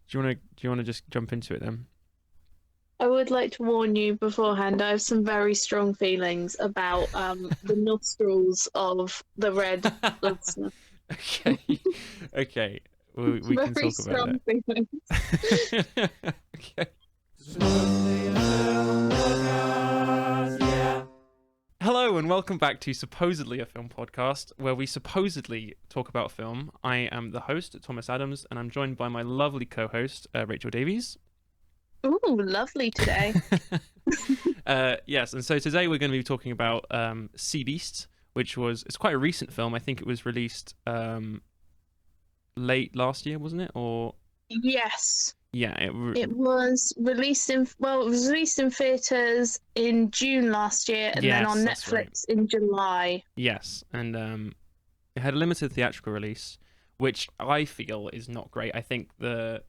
Do you wanna just jump into it then? I would like to warn you beforehand. I have some very strong feelings about the nostrils of the red blood cell. Okay, okay, we can Very talk about strong feelings. it. Okay. Hello and welcome back to Supposedly a Film Podcast, where we supposedly talk about film. I am the host, Thomas Adams, and I'm joined by my lovely co-host, Rachel Davies. Ooh, lovely today. Yes, and so today we're going to be talking about Sea Beast, it's quite a recent film. I think it was released late last year, wasn't it? Or Yes, yeah, it was released in theaters in June last year, and then yes, on that's right. Netflix in July. Yes, and it had a limited theatrical release, which I feel is not great. I think the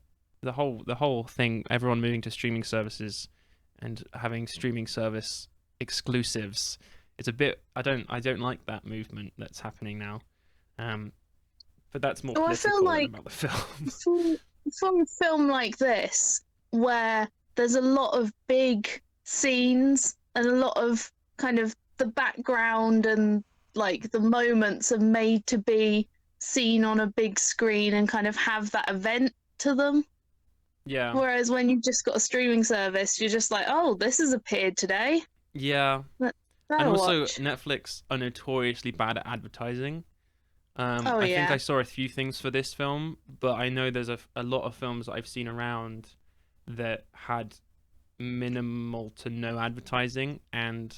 whole thing, everyone moving to streaming services and having streaming service exclusives, it's a bit. I don't like that movement that's happening now. Um, but that's more Well, I feel political than like about the film. for, for a film like this, where there's a lot of big scenes and a lot of kind of the background and like the moments are made to be seen on a big screen and kind of have that event to them. Yeah, Whereas when you've just got a streaming service, you're just like, oh, this has appeared today. yeah, Let's and go also watch. Netflix are notoriously bad at advertising. Oh, I think I yeah. saw a few things for this film, but I know there's a lot of films that I've seen around that had minimal to no advertising. And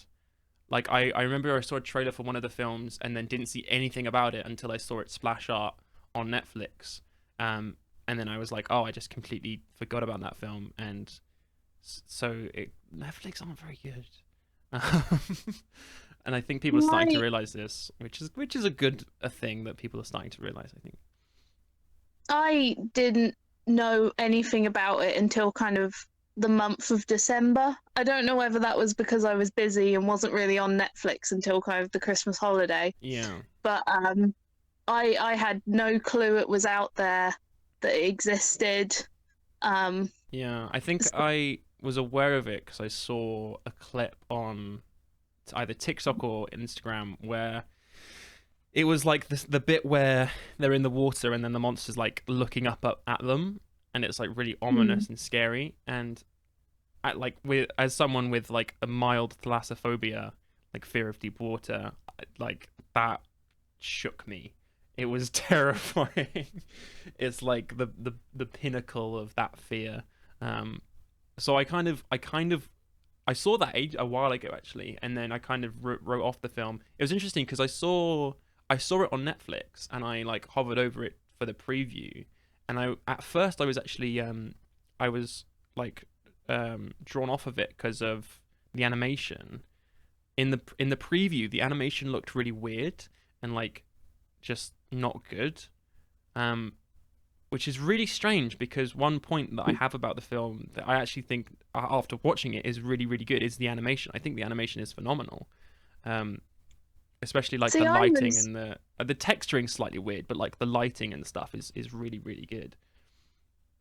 like I remember I saw a trailer for one of the films and then didn't see anything about it until I saw it splash art on Netflix. And then I was like, oh, I just completely forgot about that film. And Netflix aren't very good. Um, and I think people are starting to My, realize this, which is a thing that people are starting to realize. I think. I didn't know anything about it until kind of the month of December. I don't know whether that was because I was busy and wasn't really on Netflix until kind of the Christmas holiday, Yeah, but I had no clue it was out there, that it existed. Um, yeah. I think so- I was aware of it because I saw a clip on either TikTok or Instagram where it was like the bit where they're in the water and then the monster's like looking up at them, and it's like really hmm. ominous and scary. And like with as someone with like a mild thalassophobia, like fear of deep water, like that shook me. It was terrifying. It's like the pinnacle of that fear. Um, so I saw that a while ago actually, and then I kind of wrote off the film. It was interesting because I saw it on Netflix and I like hovered over it for the preview, and I at first I was actually I was like drawn off of it because of the animation. In the preview, the animation looked really weird and like just not good. Um, which is really strange because one point that I have about the film that I actually think after watching it is really really good is the animation. I think the animation is phenomenal. Um, Especially like the See, I lighting was and the texturing slightly weird, but like the lighting and stuff is really really good.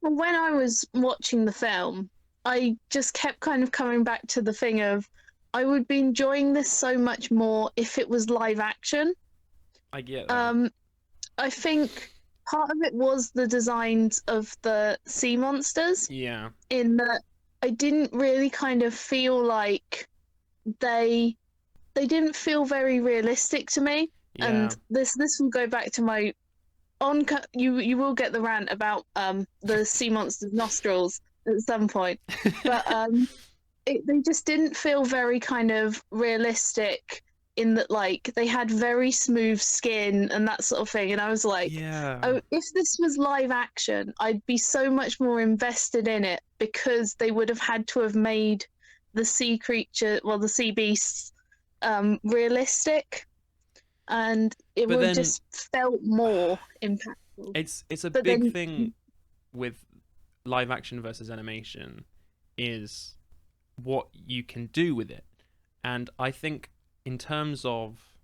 when I was watching the film, I just kept kind of coming back to the thing of I would be enjoying this so much more if it was live action. I get that. Um, I think part of it was the designs of the sea monsters, Yeah, in that I didn't really kind of feel like they they didn't feel very realistic to me. yeah. And this will go back to my you will get the rant about the sea monster's nostrils at some point, but they just didn't feel very kind of realistic, in that like they had very smooth skin and that sort of thing, and I was like, Yeah, oh, if this was live action I'd be so much more invested in it, because they would have had to have made the sea creature, well, the sea beasts, realistic, and it but would have then just felt more impactful. it's a But big then, thing with live action versus animation is what you can do with it. And I think in terms of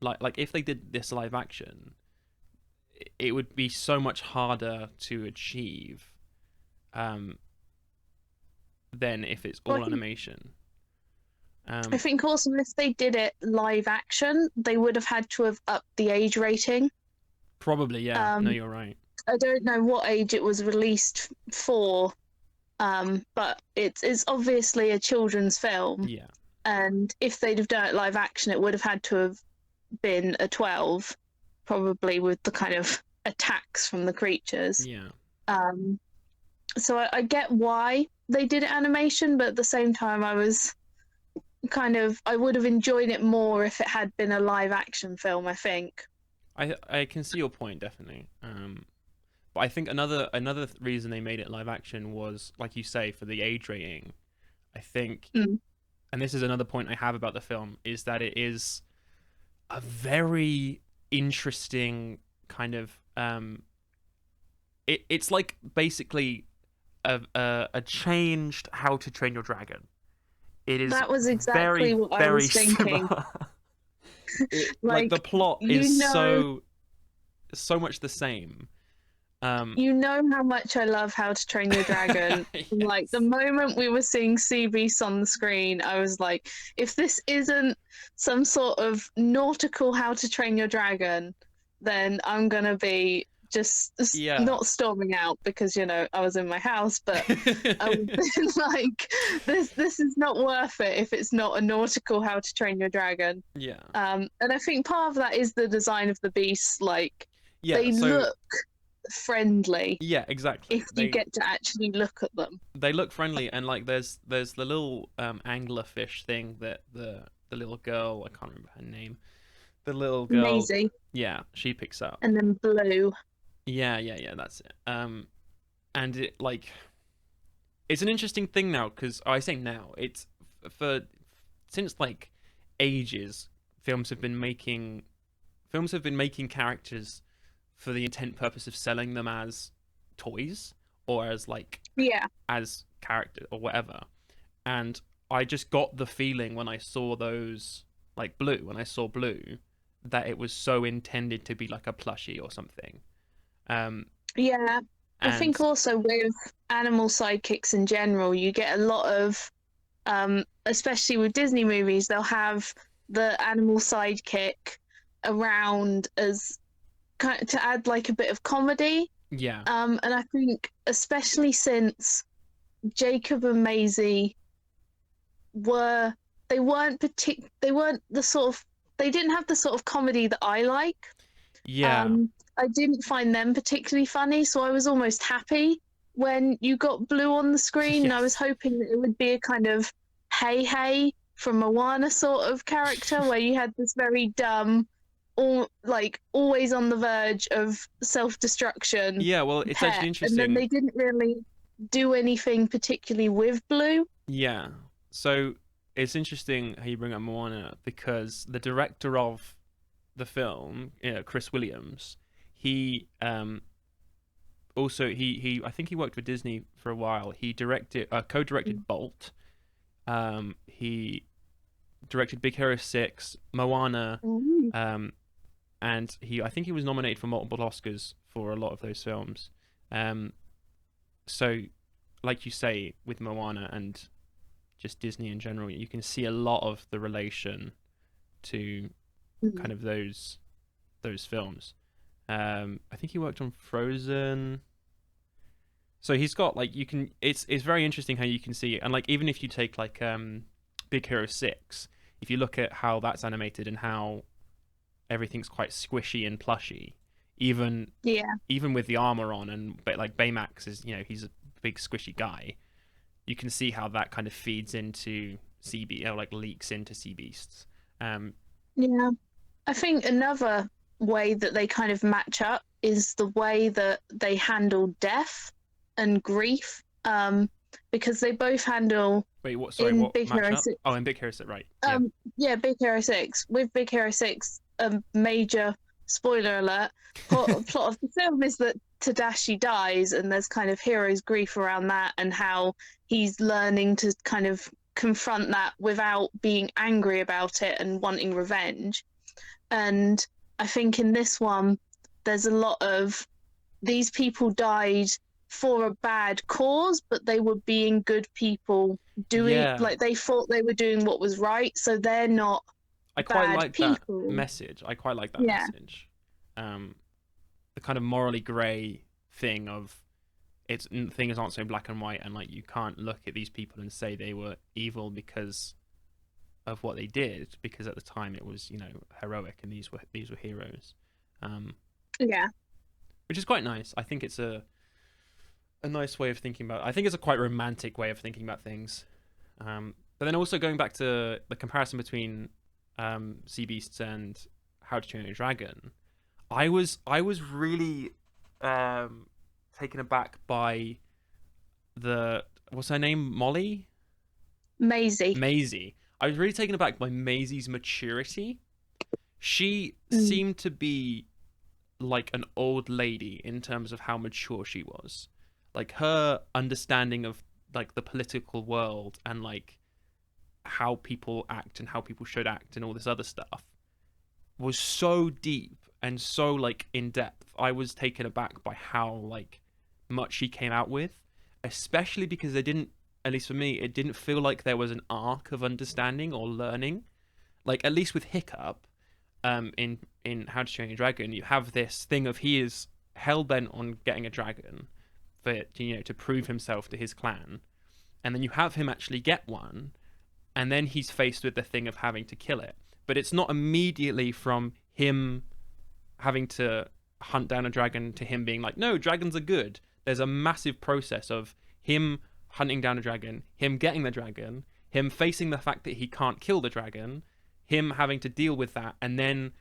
like if they did this live action, it would be so much harder to achieve um, than if it's Well, all animation. I think also if they did it live action, they would have had to have upped the age rating. Probably, yeah. No, Um, you're right. I don't know what age it was released for, but it's obviously a children's film, Yeah, and if they'd have done it live action, it would have had to have been a 12, probably with the kind of attacks from the creatures. yeah. Um, so I get why they did it animation, but at the same time, I would have enjoyed it more if it had been a live action film, I think. I can see your point definitely. But I think another reason they made it live action was, like you say, for the age rating. I think, Mm. and this is another point I have about the film, is that it is a very interesting kind of it's like basically a changed How to Train Your Dragon. It is That was exactly very what I very was thinking. similar. Like the Like, plot you is know, so much the same. you know how much I love How to Train Your Dragon. Like the Yes. moment we were seeing Sea Beast on the screen, I was like, if this isn't some sort of nautical How to Train Your Dragon, then I'm gonna be just Yeah. not storming out because I was in my house, but I would be like, this is not worth it if it's not a nautical How to Train Your Dragon. Yeah. And I think part of that is the design of the beasts. Like Yeah. they So look friendly yeah, exactly. if you get to actually look at them. They look friendly, and like there's the little anglerfish thing that the little girl, I can't remember her name. The little girl, Maisie yeah, she picks up. and then Blue. Yeah, that's it. And it like it's an interesting thing now because I say now it's for since like ages films have been making characters for the intent purpose of selling them as toys or as like Yeah, as character or whatever. And I just got the feeling when I saw those like Blue, when I saw Blue, that it was so intended to be like a plushie or something. Um, yeah. I think and also with animal sidekicks in general, you get a lot of, especially with Disney movies, they'll have the animal sidekick around as kind to add like a bit of comedy. yeah, And I think especially since Jacob and Maisie were they weren't the sort of they didn't have the sort of comedy that I like. yeah, Um, I didn't find them particularly funny, so I was almost happy when you got Blue on the screen. And I was yes, hoping that it would be a kind of Hey Hey from Moana sort of character where you had this very dumb, always on the verge of self-destruction yeah. Well, it's pet, actually and then interesting. they didn't really do anything particularly with Blue. Yeah, so it's interesting how you bring up Moana because the director of the film, Chris Williams, he also he I think he worked with Disney for a while. He co-directed Bolt. He directed Big Hero 6, Moana, Mm. um, and I think he was nominated for multiple Oscars for a lot of those films. Um, so, like you say, with Moana and just Disney in general, you can see a lot of the relation to Mm. kind of those films. I think he worked on Frozen. So he's got like you can it's very interesting how you can see it. And like even if you take like Big Hero 6, if you look at how that's animated and how everything's quite squishy and plushy, even Yeah, even with the armor on and but like Baymax is, he's a big squishy guy. You can see how that kind of feeds into or like leaks into Sea Beasts. Um yeah. I think another way that they kind of match up is the way that they handle death and grief. Because they both handle Wait, what? Sorry, in what Big Hero matchup? 6. Oh, in Big Hero 6, right? Yeah. Yeah, Big Hero 6. With Big Hero 6, a major spoiler alert. Plot of the film is that Tadashi dies, and there's kind of hero's grief around that, and how he's learning to kind of confront that without being angry about it and wanting revenge. And I think in this one, there's a lot of these people died for a bad cause, but they were being good people doing, Yeah, like, they thought they were doing what was right, so they're not I quite bad like that people. message. I quite like that Yeah. message. Um, the kind of morally grey thing of things aren't so black and white, and like you can't look at these people and say they were evil because of what they did, because at the time it was, you know, heroic, and these were heroes, um, Yeah. which is quite nice. I think it's a nice way of thinking about. I think it's a quite romantic way of thinking about things. But then also going back to the comparison between Sea Beasts and How to Train Your Dragon, I was really taken aback by the what's her name, Molly, Maisie. Maisie. I was really taken aback by Maisie's maturity. She Mm. seemed to be like an old lady in terms of how mature she was. Like her understanding of like the political world and like how people act and how people should act and all this other stuff was so deep and so like in depth. I was taken aback by how like much she came out with, especially because they didn't, at least for me, it didn't feel like there was an arc of understanding or learning. Like at least with Hiccup, in How to Train Your Dragon, you have this thing of he is hell bent on getting a dragon for, you know, to prove himself to his clan, and then you have him actually get one, and then he's faced with the thing of having to kill it. But it's not immediately from him having to hunt down a dragon to him being like, no, dragons are good. There's a massive process of him hunting down a dragon, him getting the dragon, him facing the fact that he can't kill the dragon, him having to deal with that, and then,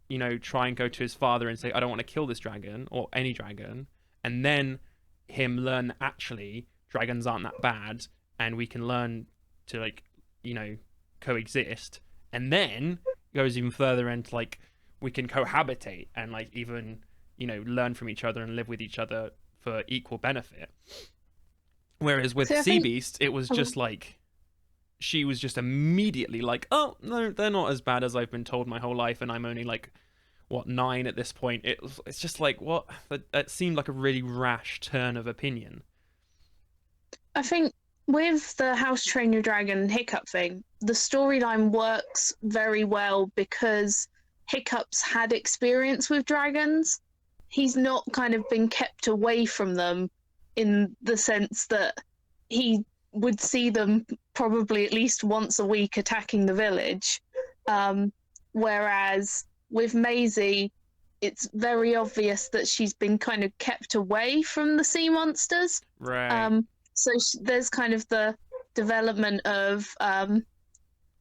you know, try and go to his father and say, I don't want to kill this dragon or any dragon, and then him learn actually dragons aren't that bad, and we can learn to like, you know, coexist, and then goes even further into like we can cohabitate and like even, you know, learn from each other and live with each other for equal benefit. Whereas with So I Sea think, Beast, it was um, just like she was just immediately like, oh no, they're not as bad as I've been told my whole life, and I'm only like what 9 at this point. It's just like what that seemed like a really rash turn of opinion. I think with the House Train Your Dragon Hiccup thing, the storyline works very well because Hiccup's had experience with dragons. He's not kind of been kept away from them in the sense that he would see them probably at least once a week attacking the village. Um, Whereas with Maisie, it's very obvious that she's been kind of kept away from the sea monsters. Right. Um, so there's kind of the development of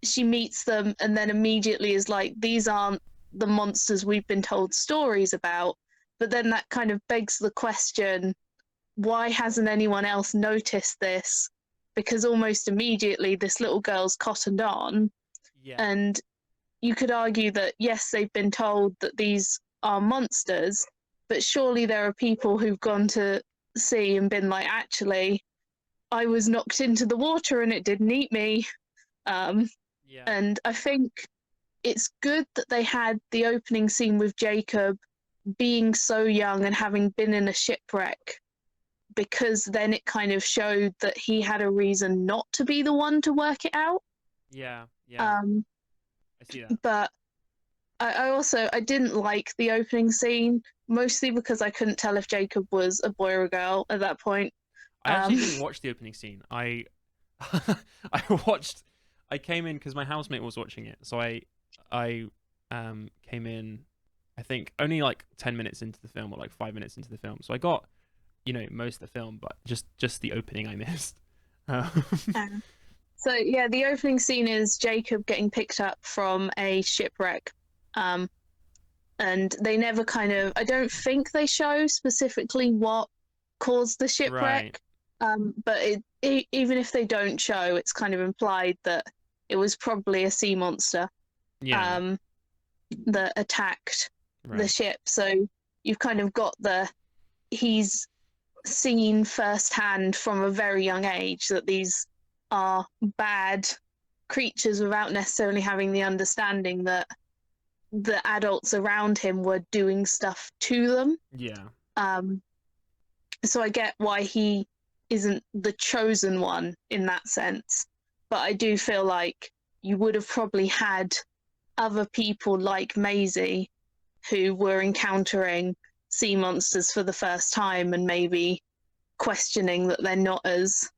she meets them and then immediately is like, these aren't the monsters we've been told stories about. But then that kind of begs the question, why hasn't anyone else noticed this? Because almost immediately this little girl's cottoned on. Yeah. And you could argue that, yes, they've been told that these are monsters, but surely there are people who've gone to sea and been like, actually, I was knocked into the water and it didn't eat me. Um, Yeah. and I think it's good that they had the opening scene with Jacob being so young and having been in a shipwreck, because then it kind of showed that he had a reason not to be the one to work it out. Yeah. Yeah. Um, I see that. but I also I didn't like the opening scene, mostly because I couldn't tell if Jacob was a boy or a girl at that point. I actually Um, didn't watch the opening scene. I watched. I came in because my housemate was watching it, so I came in. I think only like 10 minutes into the film or like 5 minutes into the film, so I got, you know, most of the film, but just the opening I missed. Um, um, so yeah, the opening scene is Jacob getting picked up from a shipwreck. Um, and they never kind of, I don't think they show specifically what caused the right. shipwreck. But even if they don't show, it's kind of implied that it was probably a sea monster Yeah. um, that attacked the Right. ship. So you've kind of got he's seen firsthand from a very young age that these are bad creatures without necessarily having the understanding that the adults around him were doing stuff to them. Yeah. Um, So I get why he isn't the chosen one in that sense. But I do feel like you would have probably had other people like Maisie who were encountering sea monsters for the first time and maybe questioning that they're not as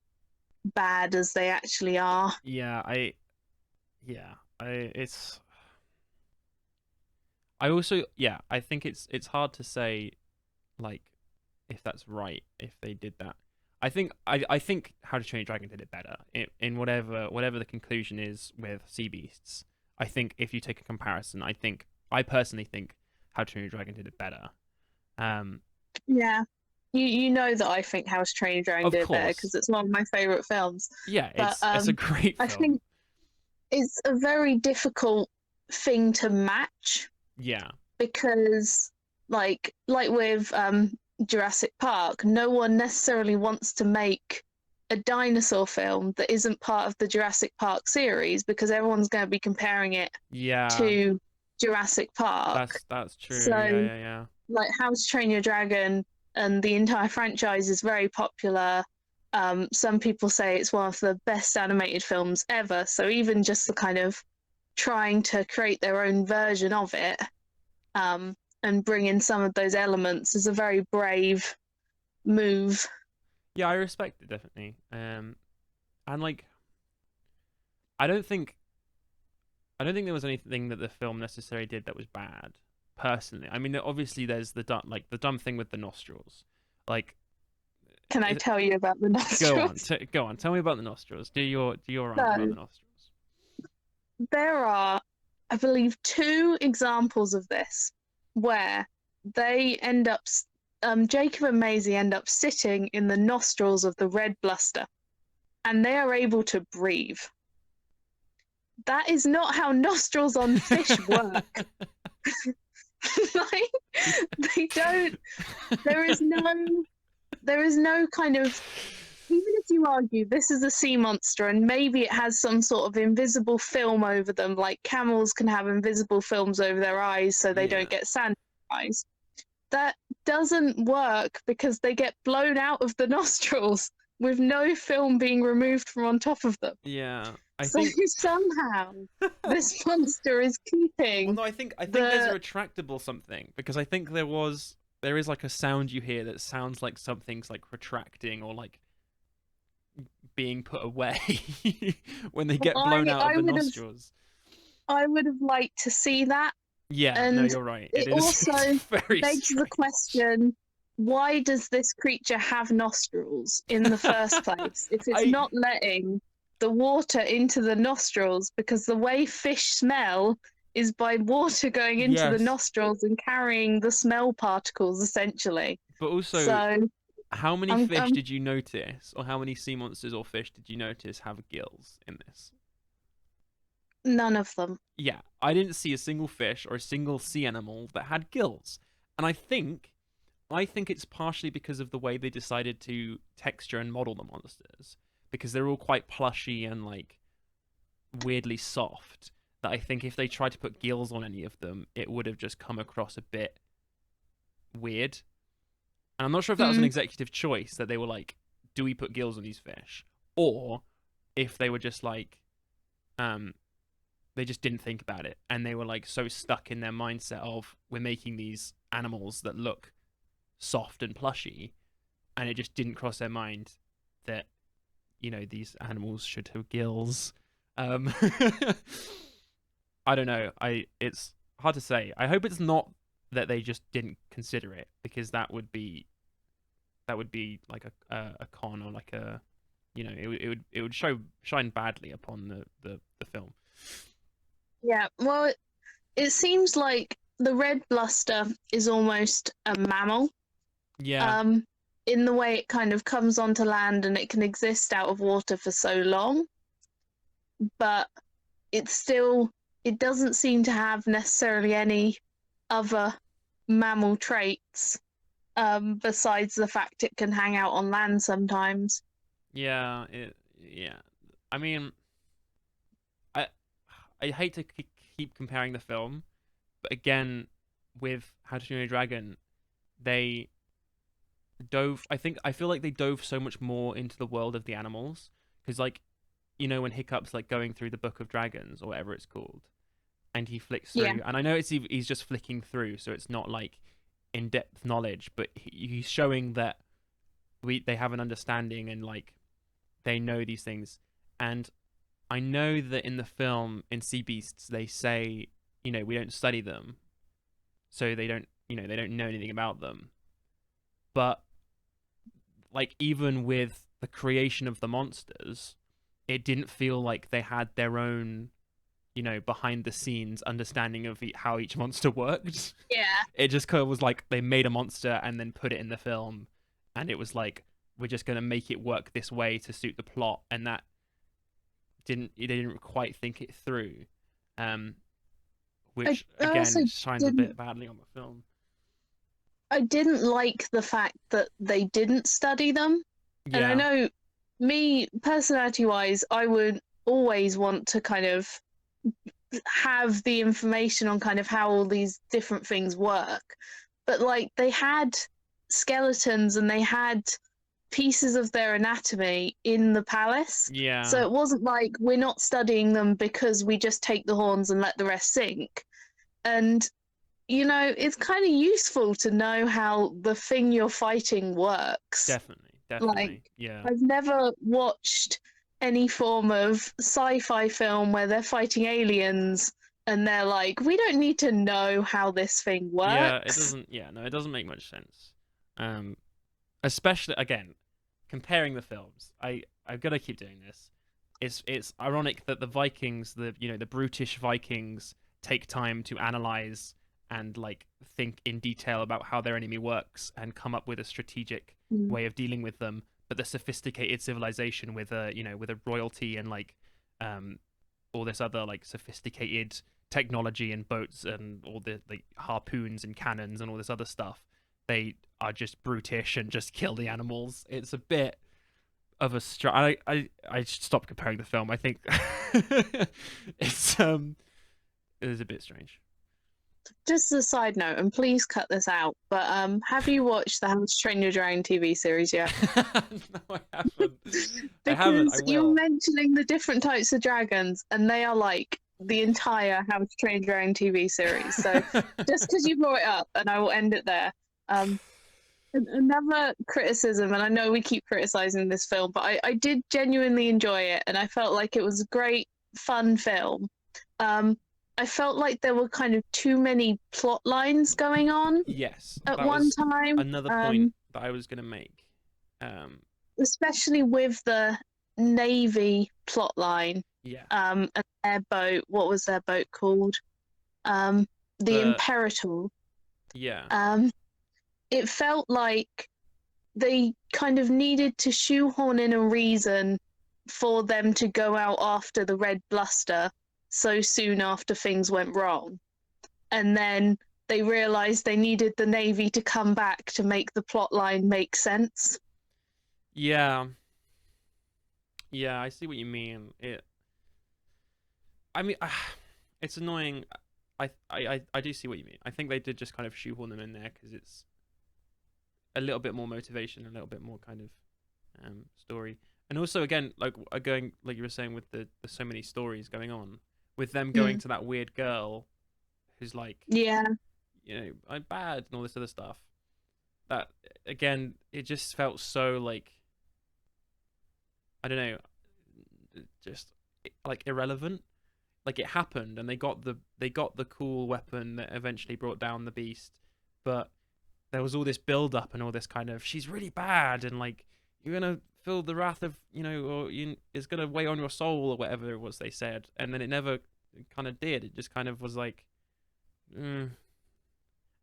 bad as they actually are. Yeah, yeah, it's I also yeah, I think it's hard to say like if that's right if they did that. I think How to Train Your Dragon did it better in whatever the conclusion is with Sea Beasts. I think if you take a comparison, I personally think How to Train Your Dragon did it better. Um, Yeah. You know that I think How to Train Your Dragon of did it better course, because it's one of my favorite films. yeah, But it's a great I film. think it's a very difficult thing to match Yeah, because like with Jurassic Park, no one necessarily wants to make a dinosaur film that isn't part of the Jurassic Park series because everyone's going to be comparing it yeah, to Jurassic Park. that's true. Yeah, So yeah, yeah. like How to Train Your Dragon and the entire franchise is very popular. Some people say it's one of the best animated films ever. So even just the kind of trying to create their own version of it, um, and bring in some of those elements is a very brave move. Yeah, I respect it definitely. And like I don't think I don't think there was anything that the film necessarily did that was bad. Personally, I mean, obviously there's the dumb thing with the nostrils. Like, Can I it, tell you about the nostrils? go on, tell me about the nostrils. Do your rant about So the nostrils. there are, I believe, two examples of this where they end up, Jacob and Maisie end up sitting in the nostrils of the red bluster, and they are able to breathe. That is not how nostrils on fish work. Like, they don't. There is no. There is no kind of. Even if you argue this is a sea monster and maybe it has some sort of invisible film over them, like camels can have invisible films over their eyes so they Yeah, don't get sand in their eyes, that doesn't work because they get blown out of the nostrils with no film being removed from on top of them. yeah. I So think. somehow this monster is Well, keeping no, I think there's a the. retractable something because I think there is like a sound you hear that sounds like something's like retracting or like being put away when they get blown out of I the would have nostrils. I would have liked to see that. Yeah, no, And you're right. It it is also it's very begs the strange. question, why does this creature have nostrils in the first place if it's I not letting the water into the nostrils? Because the way fish smell is by water going into the yes, nostrils and carrying the smell particles, essentially. but also So how many fish I'm did you notice or how many sea monsters or fish did you notice have gills in this? none of them. Yeah, I didn't see a single fish or a single sea animal that had gills. And I think it's partially because of the way they decided to texture and model the monsters because they're all quite plushy and like weirdly soft that I think if they tried to put gills on any of them, it would have just come across a bit weird. And I'm not sure if that was an Mm, executive choice that they were like, do we put gills on these fish? Or if they were just like, um, they just didn't think about it and they were like so stuck in their mindset of we're making these animals that look soft and plushy and it just didn't cross their mind that these animals should have gills. um I don't know. I It's hard to say. I hope it's not that they just didn't consider it because that would be like a con or like a it would shine badly upon the film. yeah, well, it seems like the red bluster is almost a mammal, Yeah. um, in the way it kind of comes onto land and it can exist out of water for so long, but it's still, it doesn't seem to have necessarily any other mammal traits, besides the fact it can hang out on land sometimes. Yeah. I mean, I I hate to keep comparing the film, but again, with How to Train Your Dragon, they dove. I feel like they dove so much more into the world of the animals because, like, when Hiccup's like going through the Book of Dragons or whatever it's called, and he flicks Yeah, through, and I know he's just flicking through, so it's not like in depth knowledge, but he's showing that they have an understanding and like they know these things. And I know that in the film in Sea Beasts they say, we don't study them, so they don't know anything about them. But like even with the creation of the monsters, it didn't feel like they had their own, behind the scenes understanding of how each monster worked. yeah. It just kind of was like they made a monster and then put it in the film, and it was like we're just gonna make it work this way to suit the plot, and that they didn't quite think it through, which I also again shines a didn't bit badly on the film. I didn't like the fact that they didn't study them. And I Yeah, know me, personality wise, I would always want to kind of have the information on kind of how all these different things work. But like they had skeletons and they had pieces of their anatomy in the palace. yeah, So it wasn't like we're not studying them because we just take the horns and let the rest sink. And it's kind of useful to know how the thing you're fighting works. definitely, Like, yeah, I've never watched any form of sci-fi film where they're fighting aliens and they're like, we don't need to know how this thing yeah. It works. doesn't, yeah, no, it doesn't make much sense. Um, Especially again comparing the films. I've got to keep doing this. It's ironic that the Vikings, the brutish Vikings, take time to analyze and like think in detail about how their enemy works and come up with a strategic Mm. way of dealing with them. But the sophisticated civilization with a royalty and like um all this other like sophisticated technology and boats and all the like harpoons and cannons and all this other stuff, they are just brutish and just kill the animals. It's a bit of a I should stop comparing the film. I think it's it is a bit strange. Just as a side note, and please cut this out, but have you watched the How to Train Your Dragon TV series yet? No, I haven't. I haven't. I Because you're will. mentioning the different types of dragons, and they are like the entire How to Train Your Dragon TV series. So just because you brought it up, and I will end it there. Um, Another criticism, and I know we keep criticizing this film, but I did genuinely enjoy it, and I felt like it was a great, fun film. Um, I felt like there were kind of too many plot lines going on Yes, at that one was time, another point that I was gonna make. Um, especially with the Navy plot line, yeah, and their boat. What was their boat called? Um, the the Imperator. yeah, Um, it felt like they kind of needed to shoehorn in a reason for them to go out after the Red Bluster so soon after things went wrong. And then they realized they needed the Navy to come back to make the plot line make sense. yeah, yeah. I see what you mean. I mean, it's annoying. I do see what you mean. I think they did just kind of shoehorn them in there because it's a little bit more motivation, a little bit more kind of story, and also again like going like you were saying with the so many stories going on with them going Mm. to that weird girl who's like Yeah, I'm bad and all this other stuff. That again, it just felt so like I don't know, just like irrelevant. Like it happened and they got the cool weapon that eventually brought down the beast, but there was all this build up and all this kind of she's really bad and like you're gonna feel the wrath of or it's gonna weigh on your soul or whatever it was they said, and then it never kind of did. It just kind of was like, mm.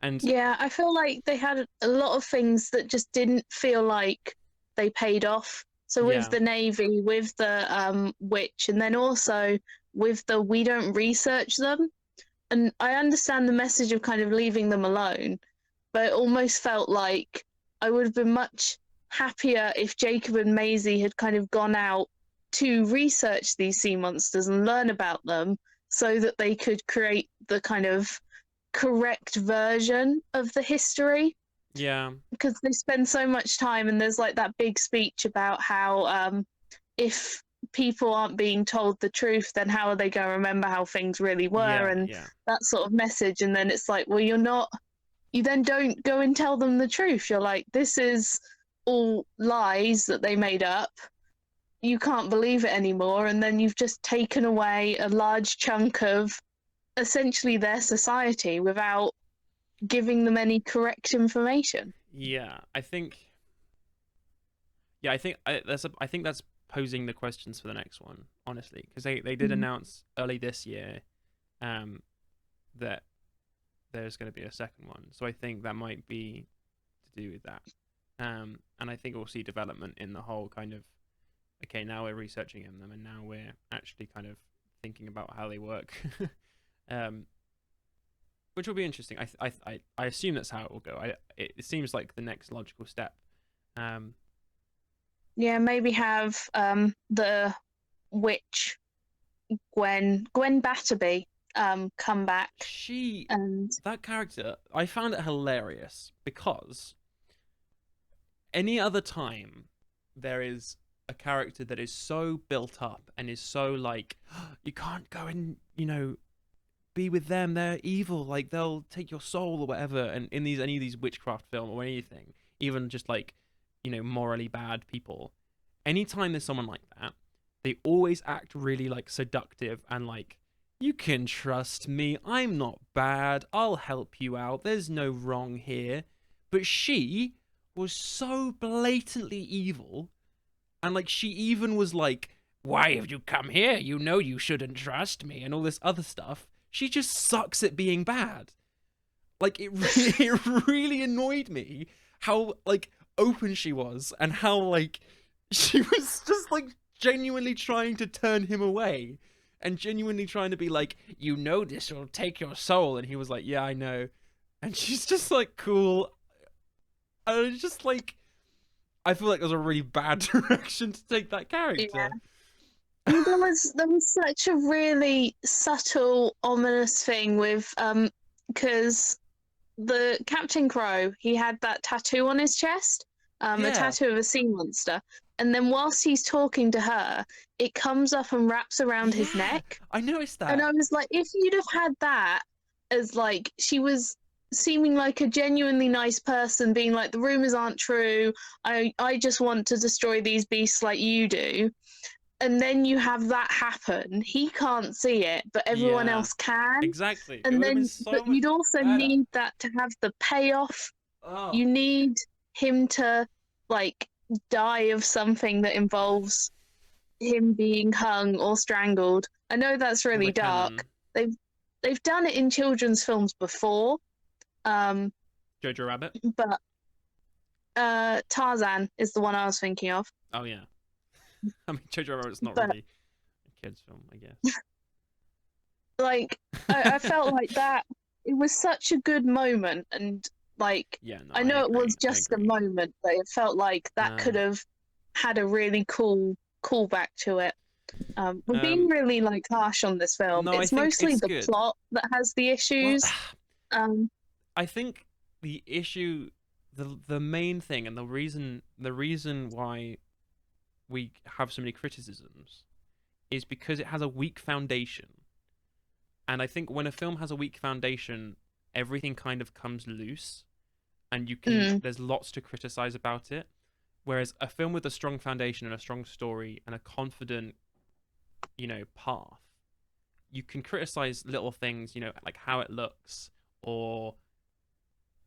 And yeah. I feel like they had a lot of things that just didn't feel like they paid off. So with yeah, the Navy, with the witch, and then also with the we don't research them. And I understand the message of kind of leaving them alone, but it almost felt like I would have been much happier if Jacob and Maisie had kind of gone out to research these sea monsters and learn about them so that they could create the kind of correct version of the history. Yeah. because they spend so much time, and there's like that big speech about how if people aren't being told the truth, then how are they going to remember how things really were, Yeah. and Yeah. that sort of message. And then it's like, well, you're not, you then don't go and tell them the truth. You're like, this is all lies that they made up. You can't believe it anymore. And then you've just taken away a large chunk of essentially their society without giving them any correct information. Yeah. I think. Yeah. I think that's posing the questions for the next one, honestly, because they did Mm. announce early this year, um, that there's going to be a second one. So I think that might be to do with that. And I think we'll see development in the whole kind of, okay, now we're researching them, and now we're actually kind of thinking about how they work, um, which will be interesting. I assume that's how it will go. It seems like the next logical step. Um, Yeah, maybe have the witch Gwen Batterby come back she and that character, I found it hilarious because any other time there is a character that is so built up and is so like, you can't go and be with them, they're evil, like they'll take your soul or whatever. And in these any of these witchcraft film or anything, even just like, morally bad people, anytime there's someone like that, they always act really like seductive and like, you can trust me, I'm not bad, I'll help you out, there's no wrong here. But she was so blatantly evil, and like she even was like, why have you come here, you know you shouldn't trust me, and all this other stuff. She just sucks at being bad. Like it really annoyed me how like open she was, and how like she was just like genuinely trying to turn him away, and genuinely trying to be like, this will take your soul. And he was like, yeah, I know. And she's just like, cool. And it's just like, I feel like it was a really bad direction to take that yeah. character. There was such a really subtle, ominous thing with because the Captain Crow, he had that tattoo on his chest, a Yeah, tattoo of a sea monster, and then whilst he's talking to her, it comes up and wraps around his yeah, neck. I noticed And that. I was like, if you'd have had that as like she was seeming like a genuinely nice person, being like, the rumors aren't true, I just want to destroy these beasts like you do. And then you have that happen. He can't see it, but everyone Yeah, else can. exactly. It And would have been then, but so much you'd also better. need that to have the payoff. Oh, You need him to like die of something that involves him being hung or strangled. I know that's or the really dark. cannon. They've they've done it in children's films before, um, Jojo Rabbit. but Tarzan is the one I was thinking of. Oh yeah. I mean, Jojo Rabbit's not But really a kids' film, I guess. like, I felt like that. It was such a good moment, and like, Yeah, no, I I know it agree. was I just a agree. moment, but it felt like that could Uh, have had a really cool callback to it. We're being um, really like harsh on this film. no, I It's think mostly it's the good. plot that has the Well, issues. Um, I think the issue, the main thing, and the reason why we have so many criticisms is because it has a weak foundation. And I think when a film has a weak foundation, everything kind of comes loose, and mm, there's lots to criticize about it. Whereas a film with a strong foundation and a strong story and a confident, path, you can criticize little things, like how it looks, or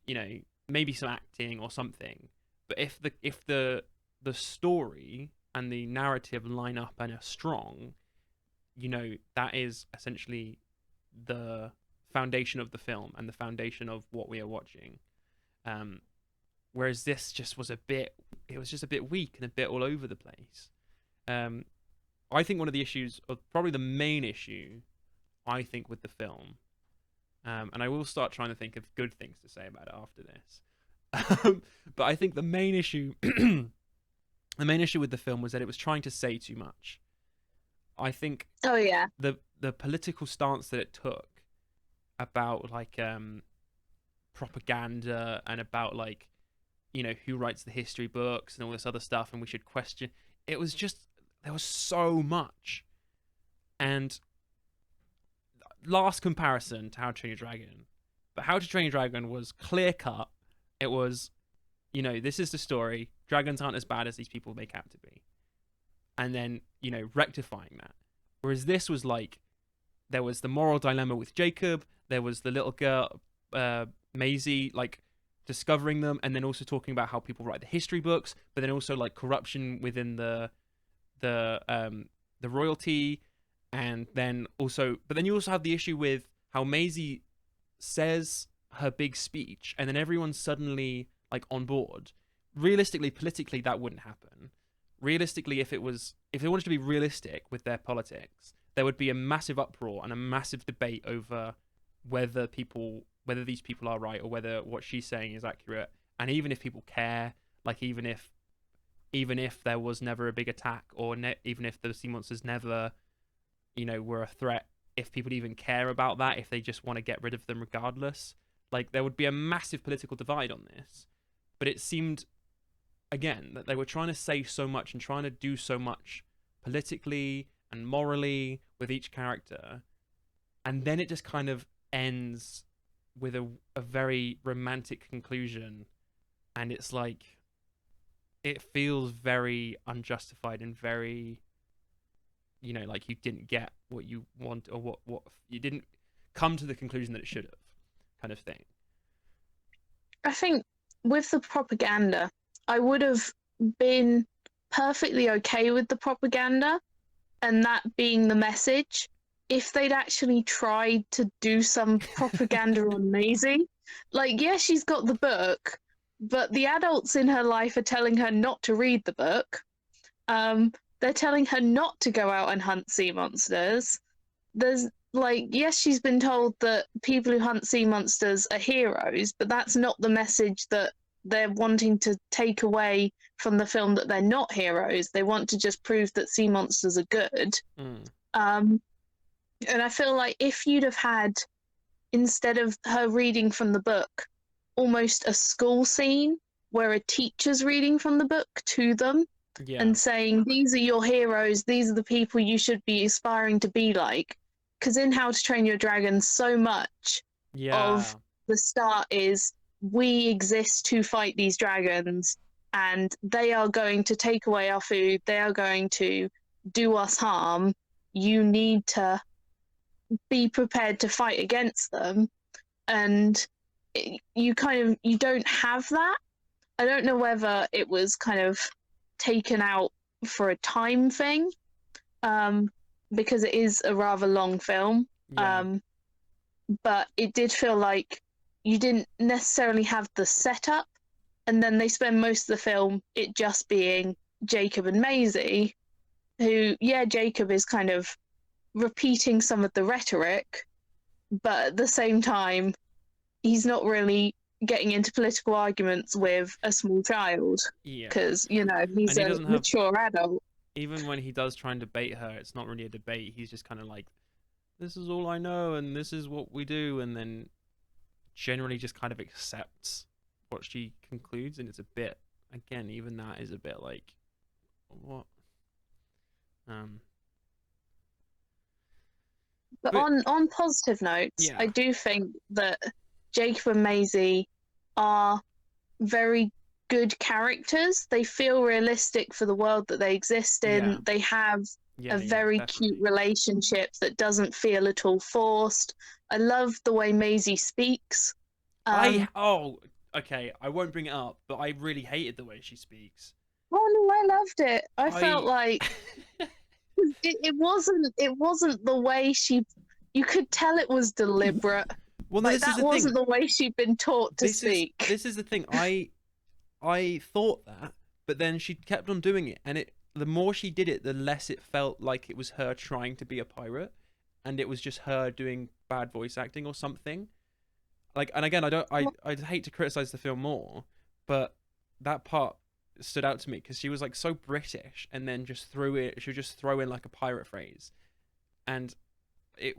you know, maybe some acting or something. But if the story and the narrative line up and are strong, that is essentially the foundation of the film and the foundation of what we are watching. Um, whereas this just was it was just a bit weak and a bit all over the place. Um, I think one of the issues, or probably the main issue, I think with the film, and I will start trying to think of good things to say about it after this. But I think the main issue, the main issue with the film was that it was trying to say too much. I think oh yeah, the political stance that it took about like propaganda and about like who writes the history books and all this other stuff, and we should question. It was just, there was so much. And last comparison to How to Train Your Dragon, but How to Train Your Dragon was clear cut. It was, this is the story. Dragons aren't as bad as these people make out to be, and then rectifying that. Whereas this was like, there was the moral dilemma with Jacob. There was the little girl, Maisie, like discovering them, and then also talking about how people write the history books, but then also like corruption within the royalty, and then also, but then you also have the issue with how Maisie says her big speech, and then everyone's suddenly like on board. Realistically, politically, that wouldn't happen. Realistically, if they wanted to be realistic with their politics, there would be a massive uproar and a massive debate over whether these people are right, or whether what she's saying is accurate. And even if people care, like even if there was never a big attack, or even if the sea monsters never, were a threat, if people even care about that, if they just want to get rid of them regardless, like there would be a massive political divide on this. But it seemed, again, that they were trying to say so much and trying to do so much politically and morally with each character, and then it just kind of ends with a very romantic conclusion, and it's like, it feels very unjustified and very, like you didn't get what you want, or what you didn't come to the conclusion that it should have, kind of thing. I think with the propaganda, I would have been perfectly okay with the propaganda and that being the message if they'd actually tried to do some propaganda on Maisie. Like, yeah, she's got the book, but the adults in her life are telling her not to read the book. They're telling her not to go out and hunt sea monsters. There's like, yes, she's been told that people who hunt sea monsters are heroes, but that's not the message that they're wanting to take away from the film, that they're not heroes. They want to just prove that sea monsters are good. And I feel like if you'd have had, instead of her reading from the book, almost a school scene where a teacher's reading from the book to them, and saying, these are your heroes, these are the people you should be aspiring to be like. Because in How to Train Your Dragon, so much of the start is, we exist to fight these dragons, and they are going to take away our food, they are going to do us harm. You need to be prepared to fight against them. And you don't have that. I don't know whether it was kind of taken out for a time thing, because it is a rather long film. But it did feel like you didn't necessarily have the setup, and then they spend most of the film it just being Jacob and Maisie, who, Jacob is kind of repeating some of the rhetoric, but at the same time, he's not really getting into political arguments with a small child, because he's a mature adult. Even when he does try and debate her, it's not really a debate. He's just kind of like, this is all I know and this is what we do, and then generally just kind of accepts what she concludes. And it's a bit, again, even that is a bit like, what? But on positive notes, I do think that Jacob and Maisie are very good characters. They feel realistic for the world that they exist in. They have a very cute relationship that doesn't feel at all forced. I love the way Maisie speaks. Okay, I won't bring it up, but I really hated the way she speaks. Oh no, I loved it. I felt like it wasn't the way she. You could tell it was deliberate. Well, like, that wasn't the way she'd been taught to speak. This is the thing. I thought that, but then she kept on doing it, and the more she did it, the less it felt like it was her trying to be a pirate, and it was just her doing bad voice acting or something. Like, and again, I'd hate to criticize the film more, but that part stood out to me because she was like so British, and then she would just throw in like a pirate phrase, and it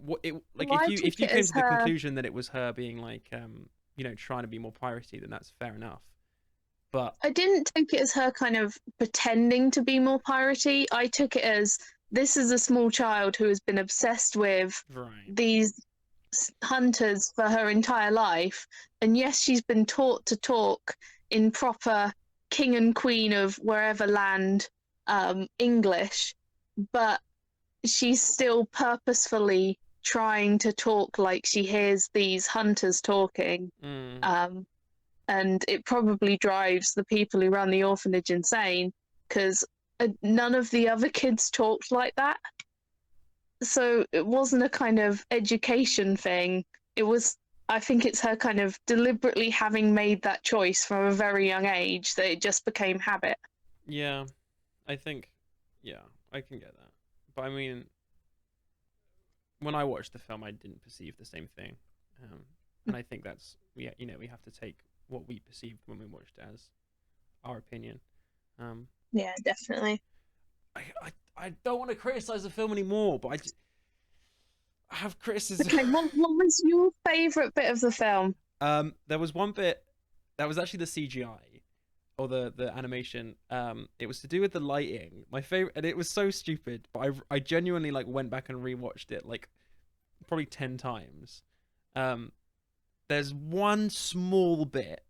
like, if you came to the conclusion that it was her being like trying to be more piratey, then that's fair enough. But I didn't take it as her kind of pretending to be more piratey. I took it as this is a small child who has been obsessed with right, these hunters for her entire life. And yes, she's been taught to talk in proper king and queen of wherever land English, but she's still purposefully trying to talk like she hears these hunters talking. mm, Um, and it probably drives the people who run the orphanage insane because none of the other kids talked like that. So it wasn't a kind of education thing. It was, I think it's her kind of deliberately having made that choice from a very young age that it just became habit. yeah, I think, yeah, I can get that. But I mean, when I watched the film, I didn't perceive the same thing, and I think that's, yeah, we have to take what we perceived when we watched it as our opinion. Um, Yeah, definitely. I don't want to criticize the film anymore, but I have criticism. Okay, what was your favourite bit of the film? There was one bit that was actually the CGI or the animation. It was to do with the lighting. My favorite, and it was so stupid, but I genuinely like went back and rewatched it like probably 10 times. Um, there's one small bit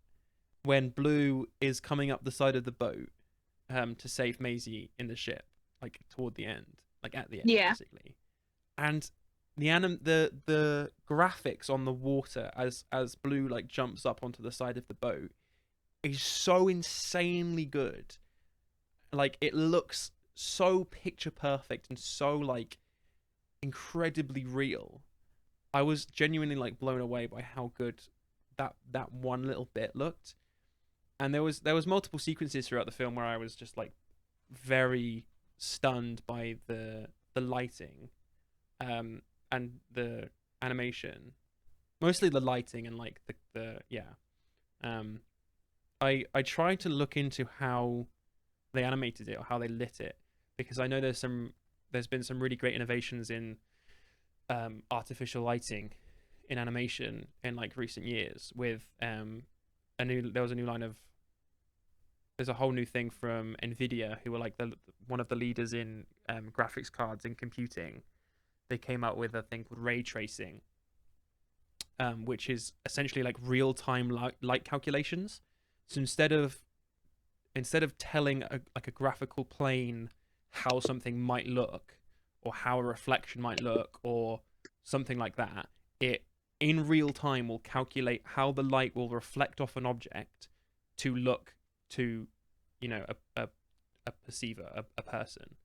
when Blue is coming up the side of the boat, to save Maisie in the ship, like toward the end, like at the end, Yeah. basically. And the graphics on the water as Blue like jumps up onto the side of the boat is so insanely good. Like it looks so picture perfect and so like incredibly real. I was genuinely like blown away by how good that one little bit looked. And there was multiple sequences throughout the film where I was just like very stunned by the lighting, and the animation, mostly the lighting and like the yeah. Um, I tried to look into how they animated it or how they lit it, because I know there's been some really great innovations in artificial lighting in animation in like recent years with there was a new line of there's a whole new thing from Nvidia, who were like the one of the leaders in graphics cards and computing. They came out with a thing called ray tracing, which is essentially like real time light calculations. So instead of telling like a graphical plane how something might look or how a reflection might look or something like that, it in real time will calculate how the light will reflect off an object to look to, a perceiver, a person.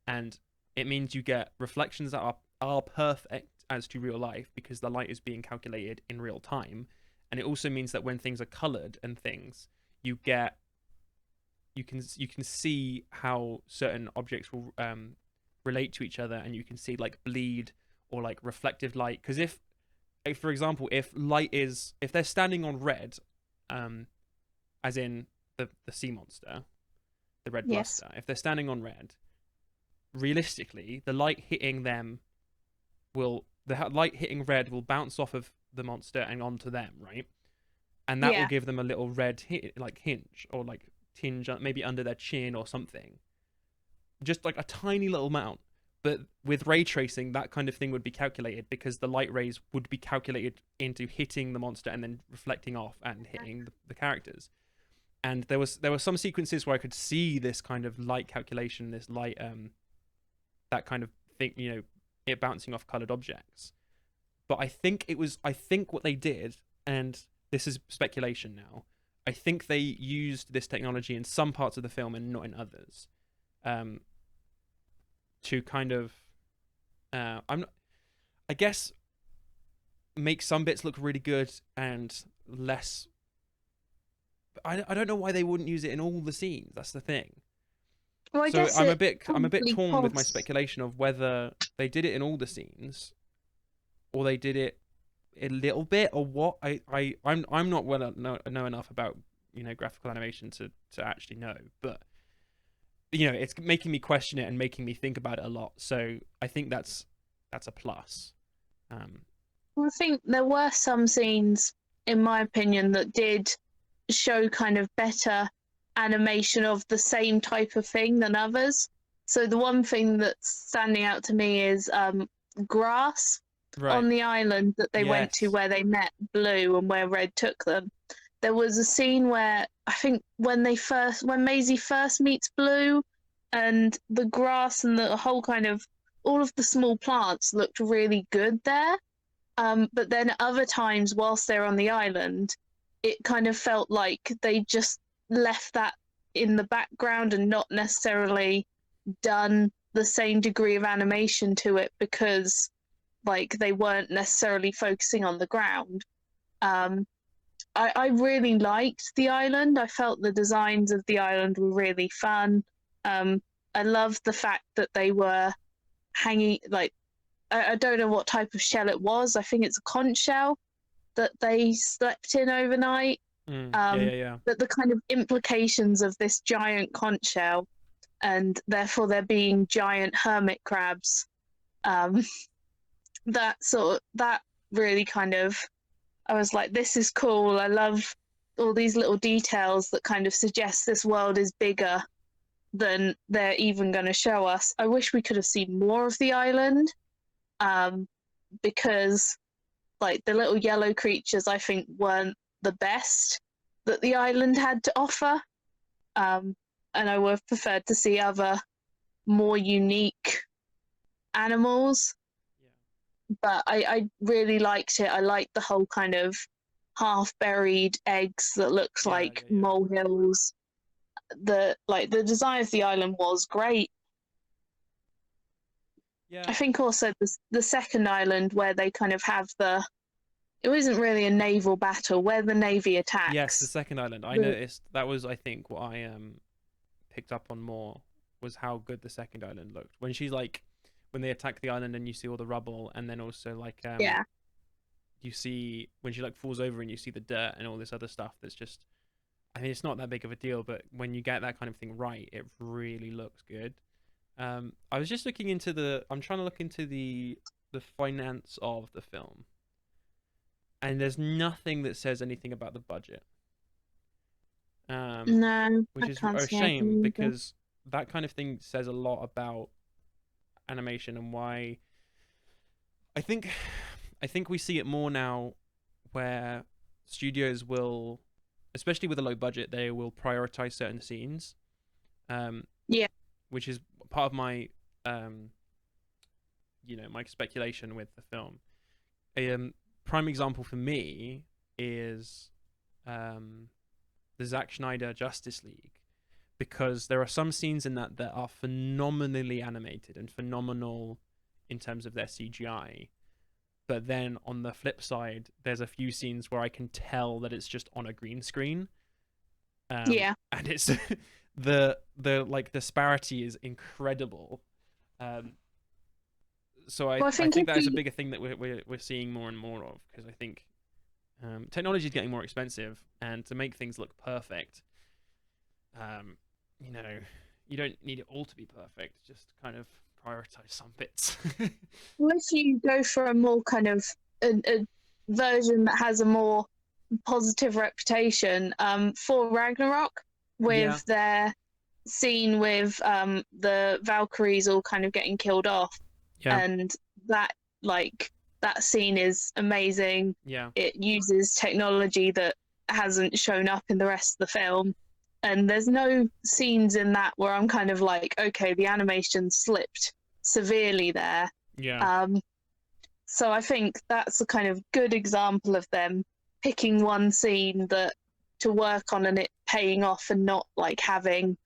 And it means you get reflections that are perfect as to real life because the light is being calculated in real time. And it also means that when things are colored and things, you get you can see how certain objects will relate to each other, and you can see like bleed or like reflective light. Because if for example, if they're standing on red, as in the sea monster, the red Yes. bluster, if they're standing on red, realistically, the light hitting them the light hitting red will bounce off of the monster and onto them, right? And that will Yeah. give them a little red like hinge or like tinge, maybe under their chin or something, just like a tiny little amount. But with ray tracing, that kind of thing would be calculated because the light rays would be calculated into hitting the monster and then reflecting off and hitting the characters. And there were some sequences where I could see this kind of light calculation, this light, that kind of thing, it bouncing off colored objects. But I think what they did, and this is speculation now, I think they used this technology in some parts of the film and not in others, to kind of, I guess, make some bits look really good and less. I don't know why they wouldn't use it in all the scenes. That's the thing. Well, I So guess I'm a it bit I'm a bit probably torn with my costs. speculation of whether they did it in all the scenes or they did it a little bit or what. I'm not know enough about graphical animation to actually know, but it's making me question it and making me think about it a lot. So I think that's a plus. Um, Well, I think there were some scenes, in my opinion, that did show kind of better. animation of the same type of thing than others. So the one thing that's standing out to me is grass Right. on the island that they went to Yes. where they met Blue and where Red took them. There was a scene where I think when Maisie first meets Blue and the grass and the whole kind of all of the small plants looked really good there. But then other times whilst they're on the island, it kind of felt like they just left that in the background and not necessarily done the same degree of animation to it because like they weren't necessarily focusing on the ground. Um, I really liked the island. I felt the designs of the island were really fun. I loved the fact that they were hanging like I don't know what type of shell it was. I think it's a conch shell that they slept in overnight. Yeah, yeah, Um, yeah. but the kind of implications of this giant conch shell and therefore there being giant hermit crabs, um, that really kind of I was like, this is cool. I love all these little details that kind of suggest this world is bigger than they're even going to show us. I wish we could have seen more of the island, um, because like the little yellow creatures, I think weren't the best that the island had to offer. Um, and I would have preferred to see other more unique animals. Yeah. But I really liked it. I liked the whole kind of half buried eggs that looks Yeah, like yeah, yeah. molehills. The design of the island was great. I Yeah. think also the second island where they kind of have the it wasn't really a naval battle where the navy Yes, the attacks. second island. I The, noticed that was, I think, what I picked up on more was how good the second island looked. When she's like, when they attack the island and you see all the rubble, and then also like yeah, you see when she like falls over and you see the dirt and all this other stuff. That's just, I mean, it's not that big of a deal, but when you get that kind of thing right, it really looks good. I was just looking into I'm trying to look into the finance of the film, and there's nothing that says anything about the budget. Um, no, which I is can't a see shame anything either. because that kind of thing says a lot about animation and why I think I think we see it more now where studios will, especially with a low budget, they will prioritize certain scenes, um, Yeah, which is part of my um, my speculation with the film. A prime example for me is um, the Zack Snyder Justice League, because there are some scenes in that are phenomenally animated and phenomenal in terms of their CGI. But then on the flip side, there's a few scenes where I can tell that it's just on a green screen, yeah. and it's the like disparity is incredible. Um, so Well, I I think think if that is a you bigger thing that we're seeing more and more of, because I think technology is getting more expensive, and to make things look perfect, um, you know, you don't need it all to be perfect. Just kind of prioritize some bits. well, if you go for a more kind of a version that has a more positive reputation, for Ragnarok Yeah, with their scene with the Valkyries all kind of getting killed off, yeah, and that like that scene is amazing. yeah, It uses technology that hasn't shown up in the rest of the film, and there's no scenes in that where I'm kind of like, okay, the animation slipped severely there. yeah, Um, so I think that's a kind of good example of them picking one scene that to work on and it paying off and not like having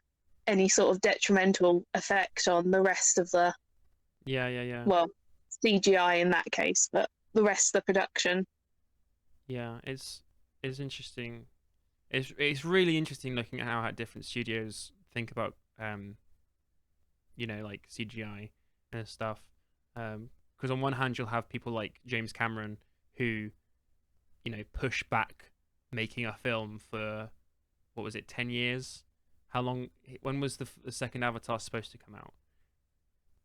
any sort of detrimental effect on the rest of the yeah, yeah, yeah, well CGI in that case, but the rest of the production. yeah. It's interesting. It's really interesting looking at how different studios think about like CGI and stuff. Because on one hand you'll have people like James Cameron who push back making a film for, what was it, 10 years? How long? When was the second Avatar supposed to come out?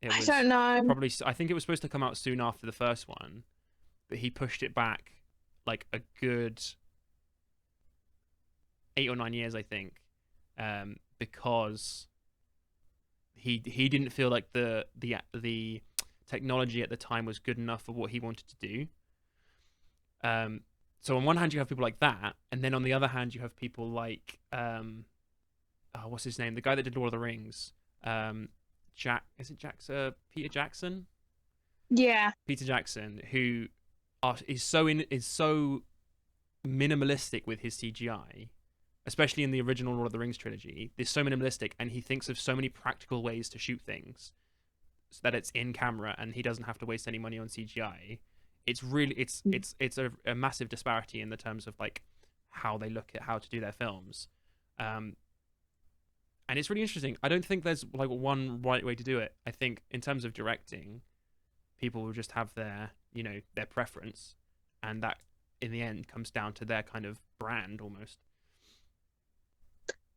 It I was don't know. probably, I think it was supposed to come out soon after the first one, but he pushed it back like a good 8 or 9 years, I think. because he didn't feel like the technology at the time was good enough for what he wanted to do. So on one hand you have people like that, and then on the other hand you have people like what's his name? The guy that did Lord of the Rings. Peter Jackson? Yeah. Peter Jackson, who is so minimalistic with his CGI, especially in the original Lord of the Rings trilogy. They're so minimalistic, and he thinks of so many practical ways to shoot things so that it's in camera, and he doesn't have to waste any money on CGI. It's really it's a massive disparity in the terms of like how they look at how to do their films, and it's really interesting. I don't think there's like one right way to do it. I think in terms of directing, people will just have their their preference, and that in the end comes down to their kind of brand almost.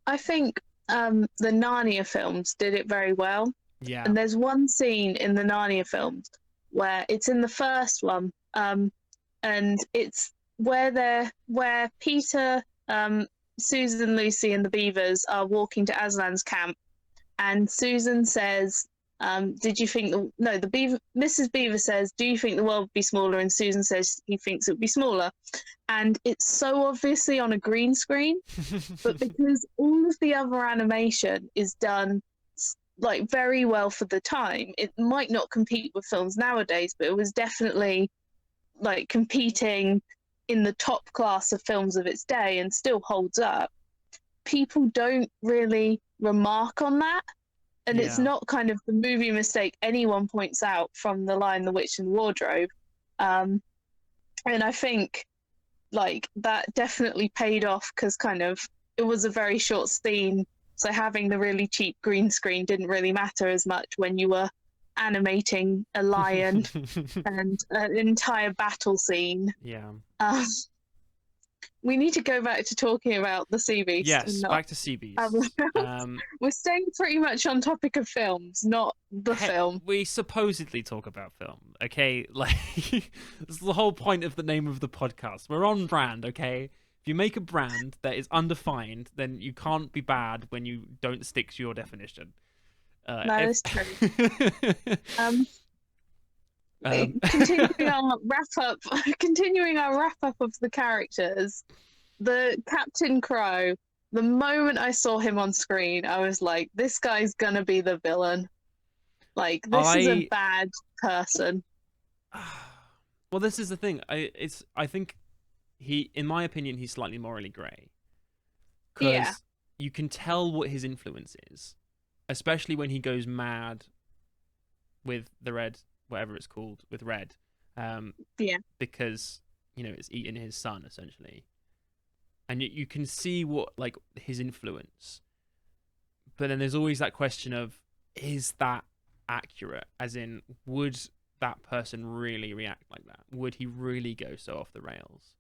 I think the Narnia films did it very well. Yeah. And there's one scene in the Narnia films where it's in the first one, and it's where Peter, Susan, Lucy, and the Beavers are walking to Aslan's camp, and Susan says, "Did you think Mrs. Beaver says, do you think the world would be smaller?" And Susan says he thinks it would be smaller, and it's so obviously on a green screen, but because all of the other animation is done like very well for the time, it might not compete with films nowadays, but it was definitely like competing in the top class of films of its day and still holds up. People don't really remark on that, and it's not kind of the movie mistake anyone points out from The Lion, the Witch, and the Wardrobe. And I think like that definitely paid off, because kind of it was a very short scene, so having the really cheap green screen didn't really matter as much when you were animating a lion and an entire battle scene. Yeah. We need to go back to talking about the Sea Beast. Yes, back to Sea Beast. We're staying pretty much on topic of films, not the film. We supposedly talk about film, okay? Like, this is the whole point of the name of the podcast. We're on brand, okay? If you make a brand that is undefined, then you can't be bad when you don't stick to your definition. That's true. Continuing our wrap up of the characters, the Captain Crow. The moment I saw him on screen, I was like, "This guy's gonna be the villain. Like, this is a bad person." Well, this is the thing. I think in my opinion, he's slightly morally grey. Because you can tell what his influence is, especially when he goes mad with the red, whatever it's called, with Red. Because, it's eating his son, essentially. And you can see what, like, his influence. But then there's always that question of, is that accurate? As in, would that person really react like that? Would he really go so off the rails?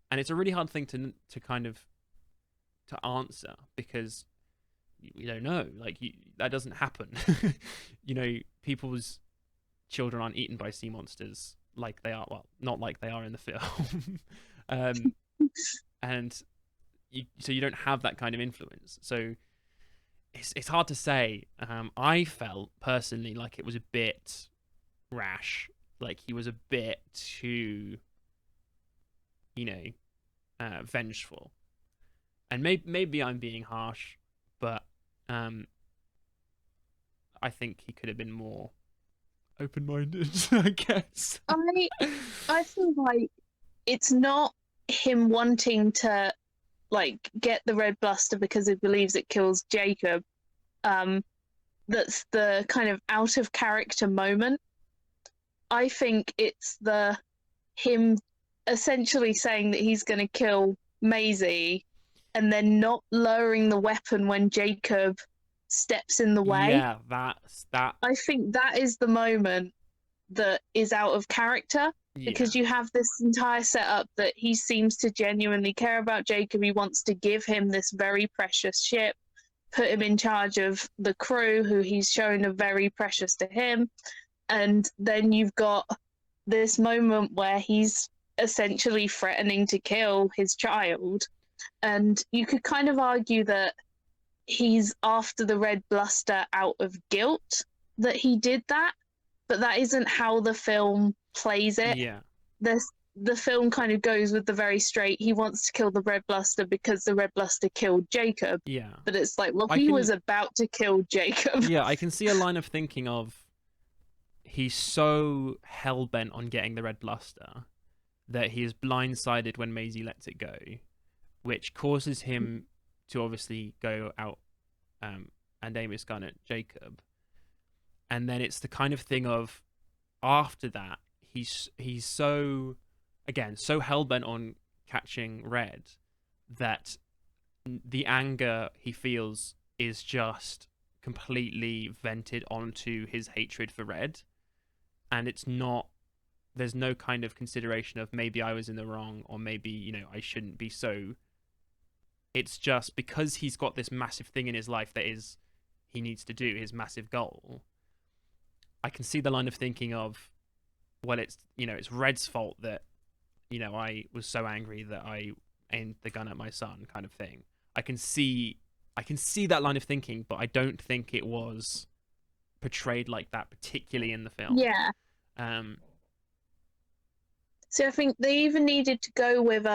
And it's a really hard thing to kind of to answer, because you don't know. Like, that doesn't happen. People's children aren't eaten by sea monsters like they are. Well, not like they are in the film. And so you don't have that kind of influence. So it's hard to say. I felt personally like it was a bit rash. Like, he was a bit too, vengeful. And maybe I'm being harsh, but I think he could have been more open-minded, I guess. I feel like it's not him wanting to like get the red blaster because he believes it kills Jacob. That's the kind of out of character moment. I think it's him essentially saying that he's going to kill Maisie, and then not lowering the weapon when Jacob steps in the way. Yeah, that's that. I think that is the moment that is out of character, because you have this entire setup that he seems to genuinely care about Jacob. He wants to give him this very precious ship, put him in charge of the crew, who he's shown are very precious to him. And then you've got this moment where he's essentially threatening to kill his child. And you could kind of argue that he's after the red bluster out of guilt that he did that, but that isn't how the film plays it. Yeah. The film kind of goes with the very straight, he wants to kill the red bluster because the red bluster killed Jacob. Yeah. But it's like, well, I he can was about to kill Jacob. Yeah, I can see a line of thinking of he's so hell bent on getting the red bluster that he is blindsided when Maisie lets it go, which causes him to obviously go out and aim his gun at Jacob. And then it's the kind of thing of after that he's so again so hell bent on catching Red that the anger he feels is just completely vented onto his hatred for Red, and it's not, there's no kind of consideration of maybe I was in the wrong or maybe, you know, I shouldn't be so. It's just because he's got this massive thing in his life that is he needs to do, his massive goal. I can see the line of thinking of, well, it's, you know, it's Red's fault that, you know, I was so angry that I aimed the gun at my son, kind of thing. I can see that line of thinking, but I don't think it was portrayed like that, particularly in the film. Yeah. Um, So I think they even needed to go with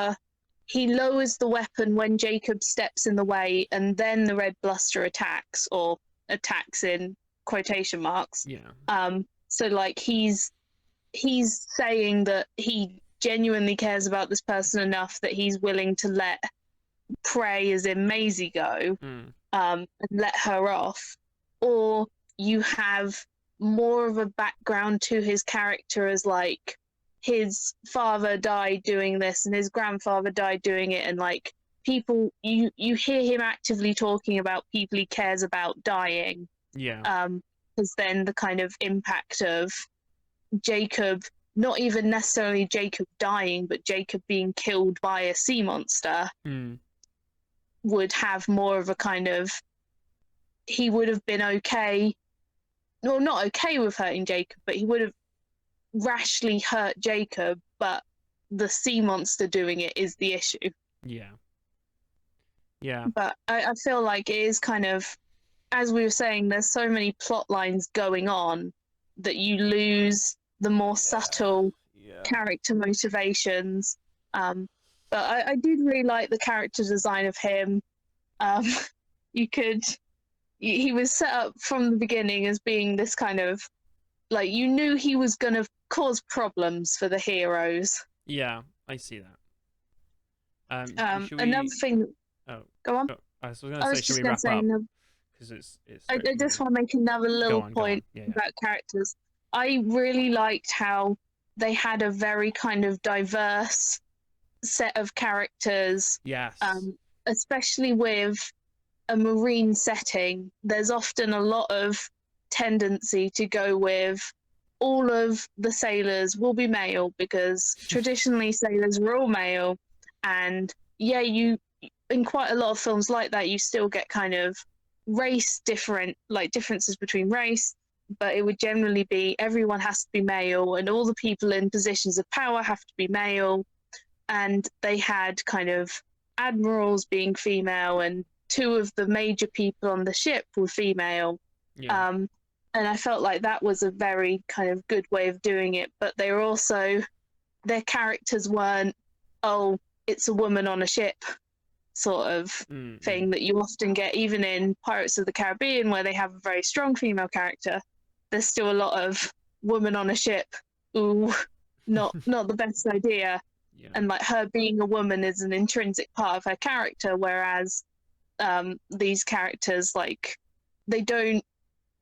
he lowers the weapon when Jacob steps in the way, and then the red bluster attacks, or attacks in quotation marks. yeah. So like he's saying that he genuinely cares about this person enough that he's willing to let Prey, as in Maisie, go, and let her off. Or you have more of a background to his character as like his father died doing this and his grandfather died doing it, and like people, you hear him actively talking about people he cares about dying. Yeah. Because then the kind of impact of Jacob, not even necessarily Jacob dying, but Jacob being killed by a sea monster, would have more of a kind of, he would have been okay, well, not okay with hurting Jacob, but he would have rashly hurt Jacob, but the sea monster doing it is the issue. Yeah. Yeah. But I feel like it is kind of, as we were saying, there's so many plot lines going on that you lose the more subtle character motivations. But I did really like the character design of him. He was set up from the beginning as being this kind of, like, you knew he was going to cause problems for the heroes. Yeah, I see that. Another thing. Oh, go on. I was going to say, should we wrap up? Because it's. I just want to make another little point about characters. I really liked how they had a very kind of diverse set of characters. Yes. Especially with a marine setting, there's often a lot of tendency to go with all of the sailors will be male, because traditionally sailors were all male. And yeah, you, in quite a lot of films like that, you still get kind of race differences between race, but it would generally be everyone has to be male and all the people in positions of power have to be male. And they had kind of admirals being female, and two of the major people on the ship were female. Yeah. And I felt like that was a very kind of good way of doing it. But they were also, their characters weren't, oh, it's a woman on a ship sort of thing that you often get even in Pirates of the Caribbean, where they have a very strong female character. There's still a lot of woman on a ship. Ooh, not the best idea. Yeah. And like her being a woman is an intrinsic part of her character, whereas these characters, like, they don't,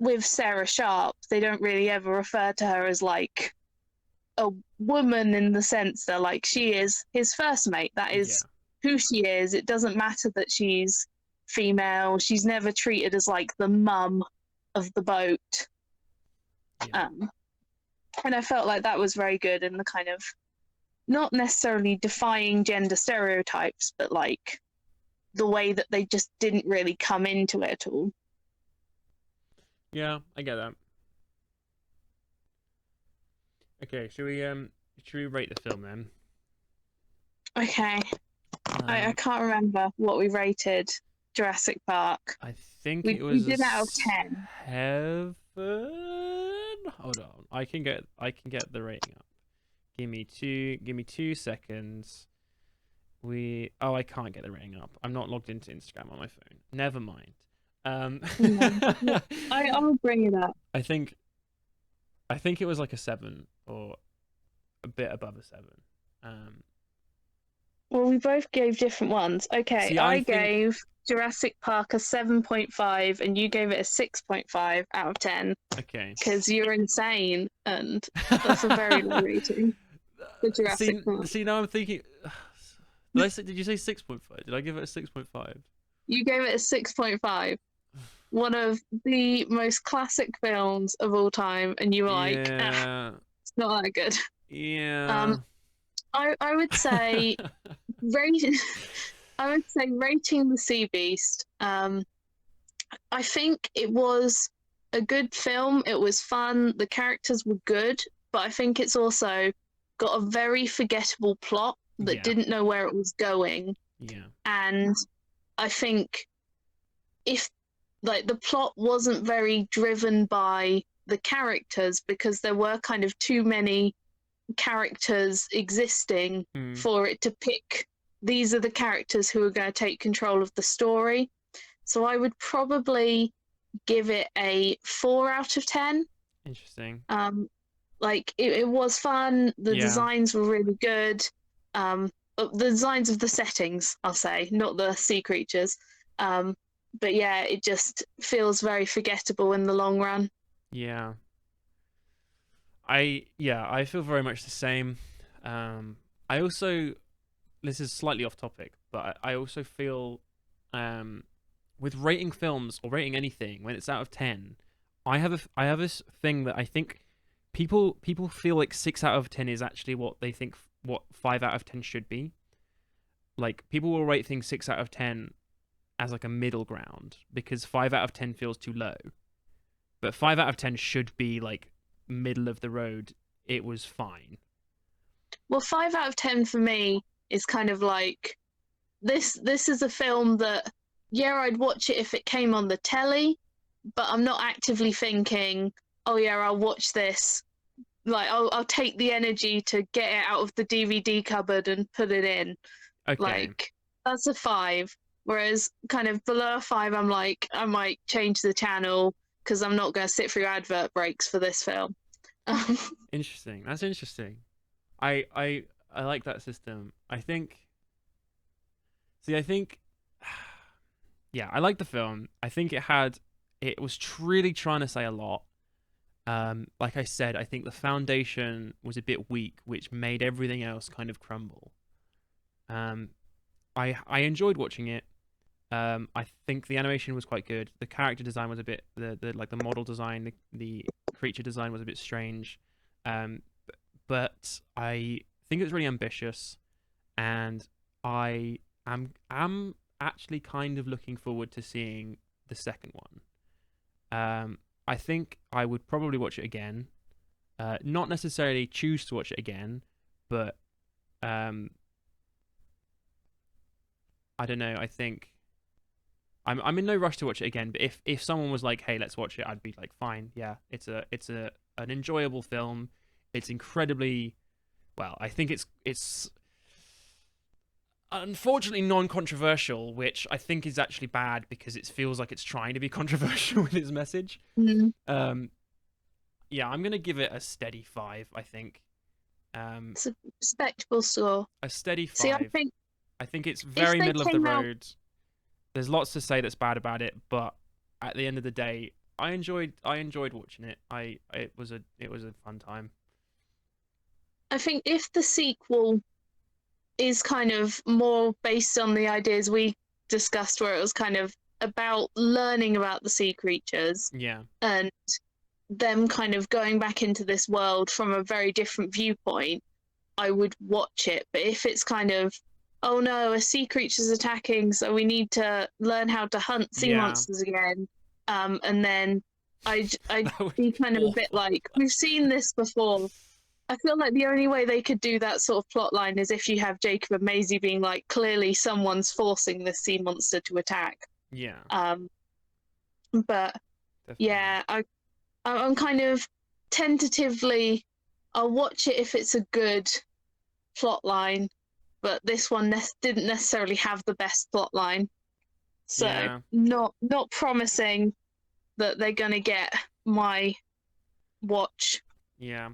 with Sarah Sharp, they don't really ever refer to her as like a woman in the sense that like she is his first mate. That is who she is. It doesn't matter that she's female. She's never treated as like the mum of the boat. Yeah. And I felt like that was very good in the kind of, not necessarily defying gender stereotypes, but like the way that they just didn't really come into it at all. Yeah, I get that. Okay, should we rate the film then? Okay. I can't remember what we rated. Jurassic Park? I think it We was a did out of 10. 7. Hold on. I can get the rating up. Give me 2 seconds. I can't get the rating up. I'm not logged into Instagram on my phone. Never mind. No. I'll bring it up. I think it was like a 7 or a bit above a 7. Well, we both gave different ones. Okay, See, I gave Jurassic Park a 7.5 and you gave it a 6.5 out of 10 okay. because you're insane and that's a very low rating for Jurassic Park. See, now I'm thinking. Did you say 6.5? Did I give it a 6.5? You gave it a 6.5. One of the most classic films of all time, and you were like, it's not that good. Yeah. I would say rating. I would say rating the Sea Beast. I think it was a good film. It was fun. The characters were good, but I think it's also got a very forgettable plot that didn't know where it was going. Yeah. And I think if the plot wasn't very driven by the characters because there were kind of too many characters existing for it to pick these are the characters who are going to take control of the story. So I would probably give it a 4 out of 10. Interesting. It was fun. The designs were really good. The designs of the settings, I'll say, not the sea creatures. But yeah, it just feels very forgettable in the long run. Yeah. I feel very much the same. I also, this is slightly off topic, but I also feel with rating films or rating anything when it's out of 10, I have this thing that I think people feel like 6 out of 10 is actually what they think what 5 out of 10 should be. Like, people will rate things 6 out of 10 as like a middle ground because 5 out of 10 feels too low. But 5 out of 10 should be like middle of the road. It was fine. Well, 5 out of 10 for me is kind of like this is a film that I'd watch it if it came on the telly, but I'm not actively thinking, oh yeah, I'll watch this. Like, I'll take the energy to get it out of the DVD cupboard and put it in. Okay. Like, that's a 5. Whereas kind of below a 5, I'm like, I might change the channel because I'm not going to sit through advert breaks for this film. Interesting. That's interesting. I like that system. I think, yeah, I like the film. I think it was really trying to say a lot. Like I said, I think the foundation was a bit weak, which made everything else kind of crumble. I enjoyed watching it. I think the animation was quite good. The character design was a bit the model design, the creature design was a bit strange. But I think it was really ambitious, and I am actually kind of looking forward to seeing the second one. I think I would probably watch it again. Not necessarily choose to watch it again, but I don't know. I think I'm in no rush to watch it again. But if someone was like, "Hey, let's watch it," I'd be like, "Fine, yeah." It's an enjoyable film. It's incredibly well. I think it's unfortunately non-controversial, which I think is actually bad because it feels like it's trying to be controversial with its message. Mm-hmm. Yeah, I'm gonna give it a steady 5. I think. It's a respectable score. A steady 5. See, I think it's very middle of the road. There's lots to say that's bad about it, but at the end of the day, I enjoyed watching it. It was a fun time. I think if the sequel is kind of more based on the ideas we discussed, where it was kind of about learning about the sea creatures, and them kind of going back into this world from a very different viewpoint, I would watch it. But if it's kind of, oh no, a sea creature's attacking, so we need to learn how to hunt sea monsters again, and then I'd be kind of a bit like, we've seen this before. I feel like the only way they could do that sort of plot line is if you have Jacob and Maisie being like, clearly someone's forcing this sea monster to attack. Yeah, Um, but definitely. yeah, I'm kind of tentatively. I'll watch it if it's a good plot line, but this one didn't necessarily have the best plot line, so Yeah, not promising that they're gonna get my watch. yeah.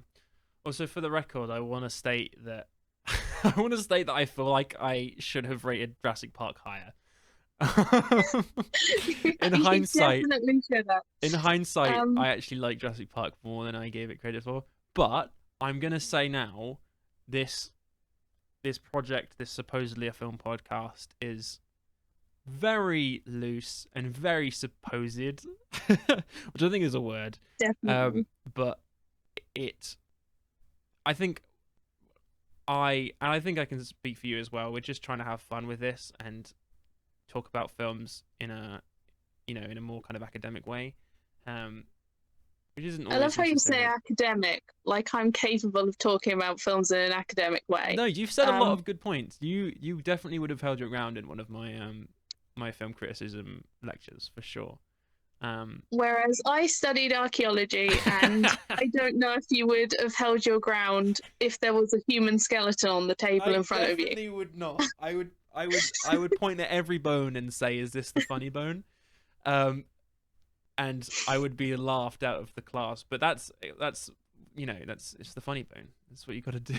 Also, for the record, I want to state that I want to state that I feel like I should have rated Jurassic Park higher. in You hindsight, definitely should have. in hindsight, Um, I actually like Jurassic Park more than I gave it credit for. But I'm gonna say now, this this project, this supposedly a film podcast, is very loose and very supposed, which I think is a word. definitely. But it, I think I think I can speak for you as well. We're just trying to have fun with this and talk about films in a in a more kind of academic way, um, which isn't I love always how you say necessarily. academic, like I'm capable of talking about films in an academic way. No, you've said a lot Um, of good points. You definitely would have held your ground in one of my my film criticism lectures for sure. Um, Whereas I studied archaeology, and I don't know if you would have held your ground if there was a human skeleton on the table I in front of you. definitely would not. I would point at every bone and say, "Is this the funny bone?" Um, and I would be laughed out of the class. But that's that's it's the funny bone. That's what you got to do.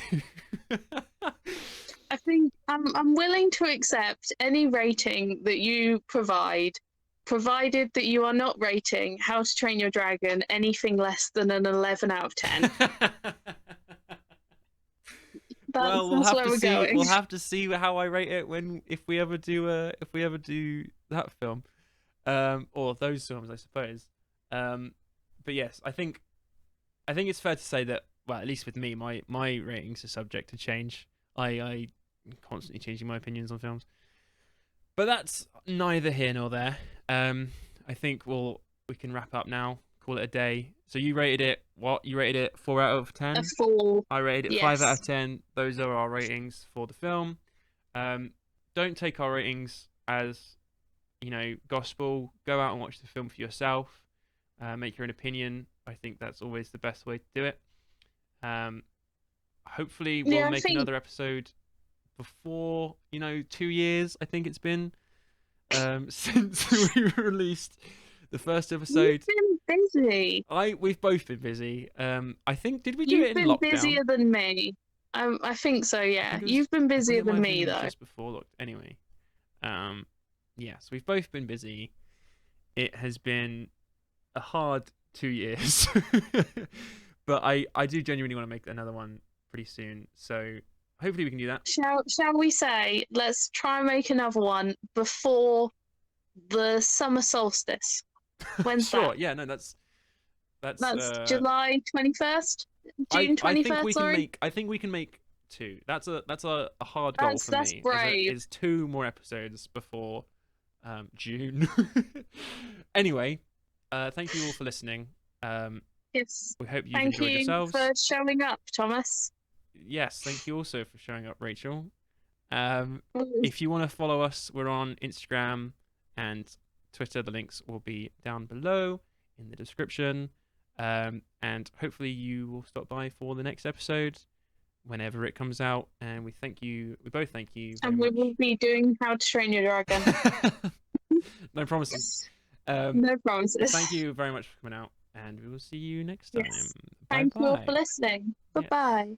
I think I'm willing to accept any rating that you provide, provided that you are not rating How to Train Your Dragon anything less than an 11 out of 10. Well, we'll That's have where to we're see. going. We'll have to see how I rate it when if we ever do that film, or those films, I suppose. Um, but yes, I think it's fair to say that, well, at least with me, my ratings are subject to change. I constantly changing my opinions on films, but that's neither here nor there. Um, I think we can wrap up now. Call it a day. So you rated it what? You rated it 4 out of 10. A full, I rated it 5 out of yes. 10. Those are our ratings for the film. Um, don't take our ratings as gospel. Go out and watch the film for yourself. Make your own opinion. I think that's always the best way to do it. Um, hopefully, we'll Yeah, I make think another episode before 2 years. I think it's been since we released the first you've episode. been busy. We've both been busy. I think did we do it You've in been lockdown? busier than me. I think so, I yeah. think it was. You've been I think busier it might than have me, been though. just before locked. Anyway, um, yes, we've both been busy. It has been a hard 2 years, but I do genuinely want to make another one pretty soon. So hopefully we can do that. Shall we say, let's try and make another one before the summer solstice? When's Sure. that? Yeah. No. That's. That's July 21st? June I think 23rd, we can sorry? make. I think we can make two. That's a hard goal for That's me. brave. Is two more episodes before June. Anyway, thank you all for listening. Yes. We hope you've Thank enjoyed you yourselves. for showing up, Thomas. Yes, thank you also for showing up, Rachel. Mm. If you want to follow us, we're on Instagram and Twitter. The links will be down below in the description. And hopefully you will stop by for the next episode whenever it comes out. And we thank you. We both thank you very And we will much. be doing How to Train Your Dragon. No promises. No But promises. thank you very much for coming out, and we will see you next time. Yes. Bye Thank you all for bye. listening. Yes. Goodbye.